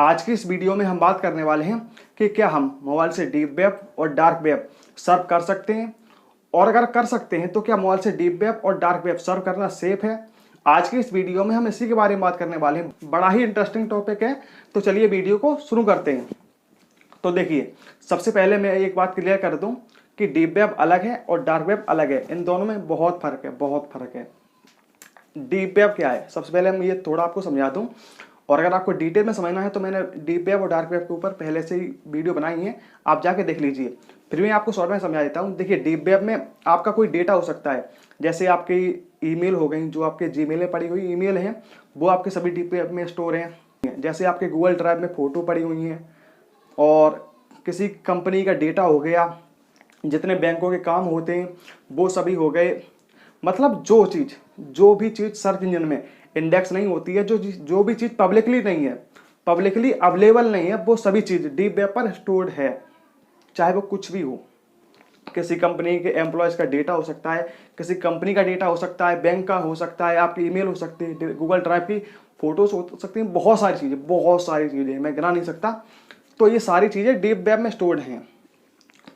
आज की इस वीडियो में हम बात करने वाले हैं कि क्या हम मोबाइल से डीप वेब और डार्क वेब सर्व कर सकते हैं, और अगर कर सकते हैं तो क्या मोबाइल से डीप वेब और डार्क वेब सर्व करना सेफ है। आज की इस वीडियो में हम इसी के बारे में बात करने वाले हैं। बड़ा ही इंटरेस्टिंग टॉपिक है, तो चलिए वीडियो को शुरू करते हैं। तो देखिए, सबसे पहले मैं एक बात क्लियर कर दूं कि डीप वेब अलग है और डार्क वेब अलग है। इन दोनों में बहुत फर्क है, बहुत फर्क है। डीप वेब क्या है, सबसे पहले मैं ये थोड़ा आपको समझा दूं, और अगर आपको डिटेल में समझना है तो मैंने डीप वेब और डार्क वेब के ऊपर पहले से ही वीडियो बनाई है, आप जाके देख लीजिए। फिर मैं आपको शॉर्ट में समझा देता हूँ। देखिए, डीप वेब में आपका कोई डेटा हो सकता है, जैसे आपकी ईमेल हो गई, जो आपके जीमेल में पड़ी हुई ईमेल है वो आपके सभी डीप वेब में स्टोर हैं। जैसे आपके गूगल ड्राइव में फ़ोटो पड़ी हुई हैं, और किसी कंपनी का डेटा हो गया, जितने बैंकों के काम होते हैं वो सभी हो गए। मतलब जो भी चीज़ सर्च इंजन में इंडेक्स नहीं होती है, जो भी चीज़ पब्लिकली नहीं है, पब्लिकली अवेलेबल नहीं है, वो सभी चीज़ डीप वेब पर स्टोर्ड है। चाहे वो कुछ भी हो, किसी कंपनी के एम्प्लॉयज़ का डेटा हो सकता है, किसी कंपनी का डेटा हो सकता है, बैंक का हो सकता है, आपकी ईमेल हो सकती है, गूगल ड्राइव की फ़ोटोज़ हो सकती हैं, बहुत सारी चीज़ें मैं गिना नहीं सकता। तो ये सारी चीज़ें डीप वेब में स्टोर्ड हैं।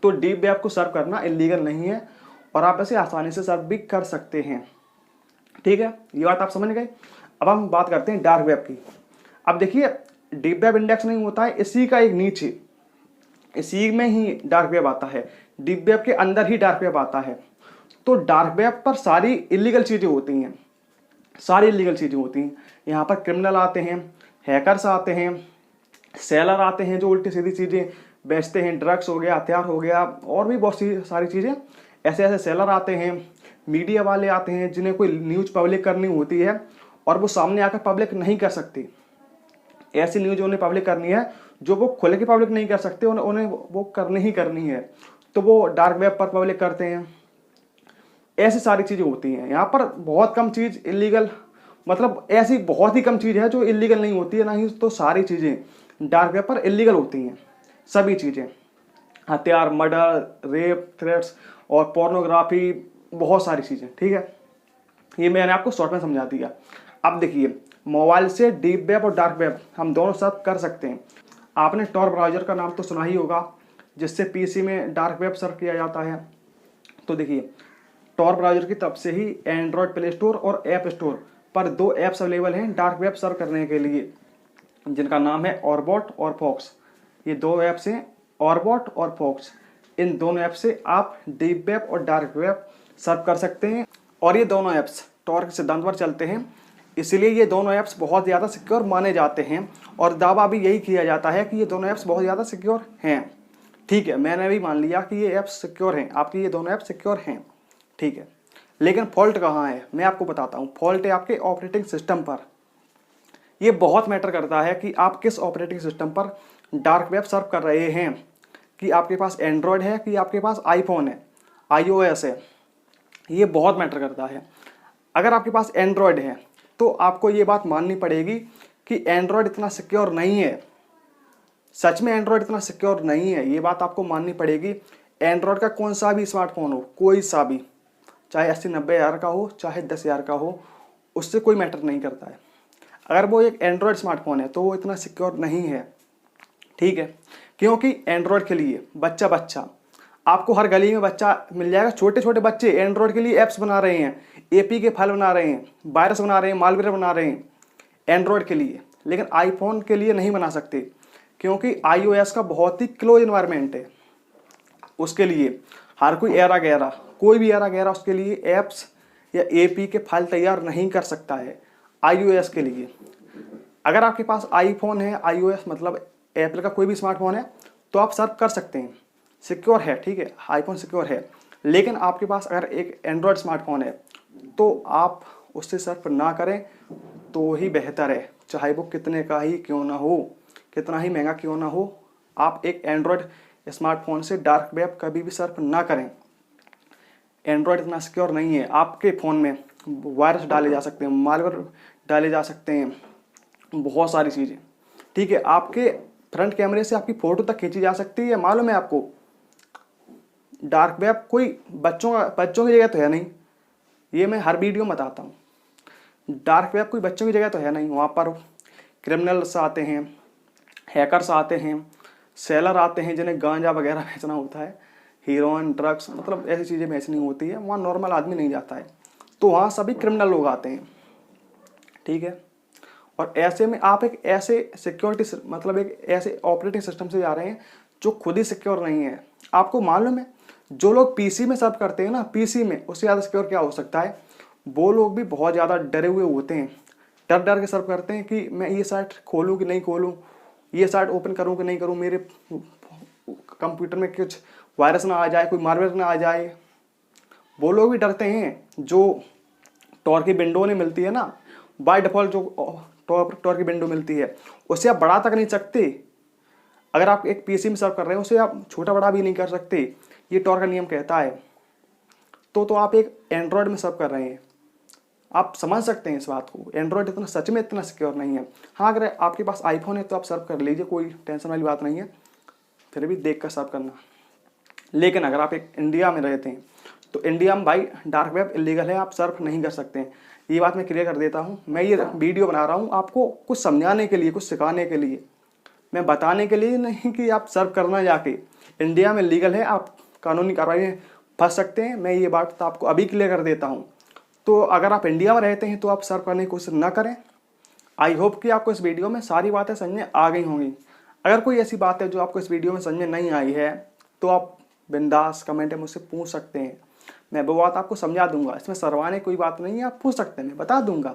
तो डीप वेब को सर्व करना इलीगल नहीं है, और आप इसे आसानी से सर्व भी कर सकते हैं। ठीक है, ये बात आप समझ गए। अब हम बात करते हैं डार्क वेब की। अब देखिए, डीप वेब इंडेक्स नहीं होता है, इसी का एक नीचे, इसी में ही डार्क वेब आता है। डीप वेब के अंदर ही डार्क वेब आता है। तो डार्क वेब पर सारी इलीगल चीज़ें होती हैं, सारी इलीगल चीज़ें होती हैं। यहाँ पर क्रिमिनल आते हैं, हैकर्स आते हैं, सेलर आते हैं जो उल्टी सीधी चीज़ें बेचते हैं, ड्रग्स हो गया, हथियार हो गया, और भी बहुत सी सारी चीज़ें। ऐसे ऐसे सेलर आते हैं, मीडिया वाले आते हैं जिन्हें कोई न्यूज़ पब्लिक करनी होती है और वो सामने आकर पब्लिक नहीं कर सकती। ऐसी न्यूज़ उन्हें पब्लिक करनी है जो वो खुल के पब्लिक नहीं कर सकते, उन्हें वो करनी ही करनी है, तो वो डार्क वेब पर पब्लिक करते हैं। ऐसी सारी चीज़ें होती हैं। यहाँ पर बहुत कम चीज़ इलीगल, मतलब ऐसी बहुत ही कम चीज़ है जो इलीगल नहीं होती है, ना ही तो सारी चीज़ें डार्क वेब पर इलीगल होती हैं। सभी चीज़ें, हथियार, मर्डर, रेप, थ्रेट्स और पोर्नोग्राफी, बहुत सारी चीज़ें। ठीक है, ये मैंने आपको शॉर्ट में समझा दिया। अब देखिए, मोबाइल से डीप वेब और डार्क वेब हम दोनों सर्व कर सकते हैं। आपने टॉर ब्राउज़र का नाम तो सुना ही होगा, जिससे पीसी में डार्क वेब सर्व किया जाता है। तो देखिए, टॉर ब्राउज़र की तरफ से ही एंड्रॉयड प्ले स्टोर और ऐप स्टोर पर दो ऐप्स अवेलेबल हैं डार्क वेब सर्व करने के लिए, जिनका नाम है ऑरबॉट और फॉक्स। ये दो ऐप्स हैं, ऑरबॉट और फॉक्स। इन दोनों ऐप से आप डीप वेब और डार्क वेब सर्व कर सकते हैं, और ये दोनों ऐप्स टॉर के सिद्धांत पर चलते हैं, इसीलिए ये दोनों ऐप्स बहुत ज़्यादा सिक्योर माने जाते हैं, और दावा भी यही किया जाता है कि ये दोनों ऐप्स बहुत ज़्यादा सिक्योर हैं। ठीक है, मैंने भी मान लिया कि ये ऐप्स सिक्योर हैं, आपकी ये दोनों ऐप्स सिक्योर हैं। ठीक है, लेकिन फॉल्ट कहाँ है, मैं आपको बताता हूँ। फॉल्ट है आपके ऑपरेटिंग सिस्टम पर। ये बहुत मैटर करता है कि आप किस ऑपरेटिंग सिस्टम पर डार्क वेब सर्व कर रहे हैं, कि आपके पास एंड्रॉयड है कि आपके पास आईफोन है, iOS है। ये बहुत मैटर करता है। अगर आपके पास एंड्रॉयड है तो आपको ये बात माननी पड़ेगी कि एंड्रॉयड इतना सिक्योर नहीं है। सच में एंड्रॉयड इतना सिक्योर नहीं है, ये बात आपको माननी पड़ेगी। एंड्रॉयड का कोई सा भी स्मार्टफोन हो, कोई सा भी, चाहे 80-90 हज़ार का हो, चाहे 10 हज़ार का हो, उससे कोई मैटर नहीं करता है। अगर वो एक एंड्रॉयड स्मार्टफोन है तो वो इतना सिक्योर नहीं है। ठीक है, क्योंकि एंड्रॉयड के लिए बच्चा आपको हर गली में बच्चा मिल जाएगा। छोटे छोटे बच्चे एंड्रॉयड के लिए ऐप्स बना रहे हैं, एपी के फाइल बना रहे हैं, वायरस बना रहे हैं, मालवेयर बना रहे हैं एंड्रॉयड के लिए, लेकिन आईफोन के लिए नहीं बना सकते, क्योंकि iOS का बहुत ही क्लोज इन्वायरमेंट है। उसके लिए हर कोई एरा गैरा, कोई भी एरा गैरा उसके लिए ऐप्स या एपी के फाइल तैयार नहीं कर सकता है iOS के लिए। अगर आपके पास आईफोन है, iOS मतलब एप्पल का कोई भी स्मार्टफोन है, तो आप सर्व कर सकते हैं, सिक्योर है। ठीक है, आईफोन सिक्योर है। लेकिन आपके पास अगर एक एंड्रॉयड स्मार्टफोन है तो आप उससे सर्व ना करें तो ही बेहतर है, चाहे वो कितने का ही क्यों ना हो, कितना ही महंगा क्यों ना हो। आप एक एंड्रॉयड स्मार्टफोन से डार्क वेब कभी भी सर्फ ना करें। एंड्रॉयड इतना सिक्योर नहीं है। आपके फ़ोन में वायरस डाले जा सकते हैं, मालवेयर डाले जा सकते हैं, बहुत सारी चीज़ें। ठीक है, आपके फ्रंट कैमरे से आपकी फ़ोटो तक खींची जा सकती है, मालूम है आपको। डार्क वेब कोई बच्चों की जगह तो है नहीं, ये मैं हर वीडियो में बताता हूँ। डार्क वेब कोई बच्चों की जगह तो है नहीं, वहाँ पर क्रिमिनल्स आते हैं, हैकर्स आते हैं, सेलर आते हैं जिन्हें गांजा वगैरह बेचना होता है, हीरोइन, ड्रग्स, मतलब ऐसी चीज़ें बेचनी होती है, वहाँ नॉर्मल आदमी नहीं जाता है, तो वहाँ सभी क्रिमिनल लोग आते हैं, ठीक है। और ऐसे में आप एक ऐसे सिक्योरिटी मतलब एक ऐसे ऑपरेटिंग सिस्टम से जा रहे हैं जो खुद ही सिक्योर नहीं है। आपको मालूम है जो लोग पीसी में सर्व करते हैं ना, पीसी में, उससे ज़्यादा सिक्योर क्या हो सकता है? वो लोग भी बहुत ज़्यादा डरे हुए होते हैं, डर डर के सर्व करते हैं कि मैं ये साइट खोलूँ कि नहीं खोलूँ, ये साइट ओपन करूँ कि नहीं करूँ, मेरे कंप्यूटर में कुछ वायरस ना आ जाए, कोई मालवेयर ना आ जाए। वो लोग भी डरते हैं। जो टॉर की विंडो नहीं मिलती है ना, बाय डिफॉल्ट जो टॉर की विंडो मिलती है, उससे आप बड़ा तक नहीं सकते। अगर आप एक पीसी में सर्व कर रहे हैं, उसे आप छोटा बड़ा भी नहीं कर सकते, ये टॉर का नियम कहता है। तो आप एक एंड्रॉयड में सर्व कर रहे हैं, आप समझ सकते हैं इस बात को। एंड्रॉयड इतना सच में इतना सिक्योर नहीं है। हाँ, अगर आपके पास आईफोन है तो आप सर्व कर लीजिए, कोई टेंशन वाली बात नहीं है, फिर भी देख कर सर्व करना। लेकिन अगर आप एक इंडिया में रहते हैं तो इंडिया में भाई डार्क वेब इलीगल है, आप सर्फ नहीं कर सकते हैं। ये बात मैं क्लियर कर देता हूँ। मैं ये वीडियो बना रहा हूँ आपको कुछ समझाने के लिए, कुछ सिखाने के लिए, मैं बताने के लिए नहीं कि आप सर्व करना जाके। इंडिया में लीगल है, आप कानूनी कार्रवाई में फंस सकते हैं। मैं ये बात तो आपको अभी क्लियर कर देता हूँ। तो अगर आप इंडिया में रहते हैं तो आप सर्व करने की कोशिश ना करें। आई होप कि आपको इस वीडियो में सारी बातें समझ में आ गई होंगी। अगर कोई ऐसी बात है जो आपको इस वीडियो में समझ में नहीं आई है तो आप बिंदास कमेंट में मुझसे पूछ सकते हैं, मैं वो बात आपको समझा दूंगा। इसमें शर्माने कोई बात नहीं है, आप पूछ सकते हैं, मैं बता दूंगा।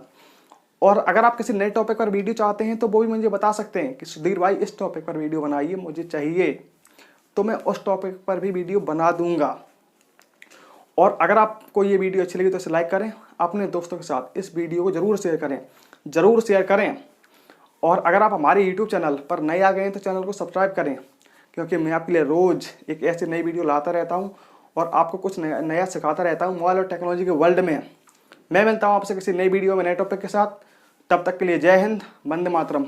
और अगर आप किसी नए टॉपिक पर वीडियो चाहते हैं तो वो भी मुझे बता सकते हैं कि सुधीर भाई इस टॉपिक पर वीडियो बनाइए, मुझे चाहिए, तो मैं उस टॉपिक पर भी वीडियो बना दूंगा। और अगर आपको ये वीडियो अच्छी लगी तो इसे लाइक करें, अपने दोस्तों के साथ इस वीडियो को ज़रूर शेयर करें, ज़रूर शेयर करें। और अगर आप हमारे यूट्यूब चैनल पर नए आ गए हैं तो चैनल को सब्सक्राइब करें, क्योंकि मैं आपके लिए रोज़ एक ऐसी नई वीडियो लाता रहता हूँ और आपको कुछ नया सिखाता रहता हूँ मोबाइल और टेक्नोलॉजी के वर्ल्ड में। मैं मिलता हूँ आपसे किसी नई वीडियो में नए टॉपिक के साथ। तब तक के लिए जय हिंद, वंदे मातरम।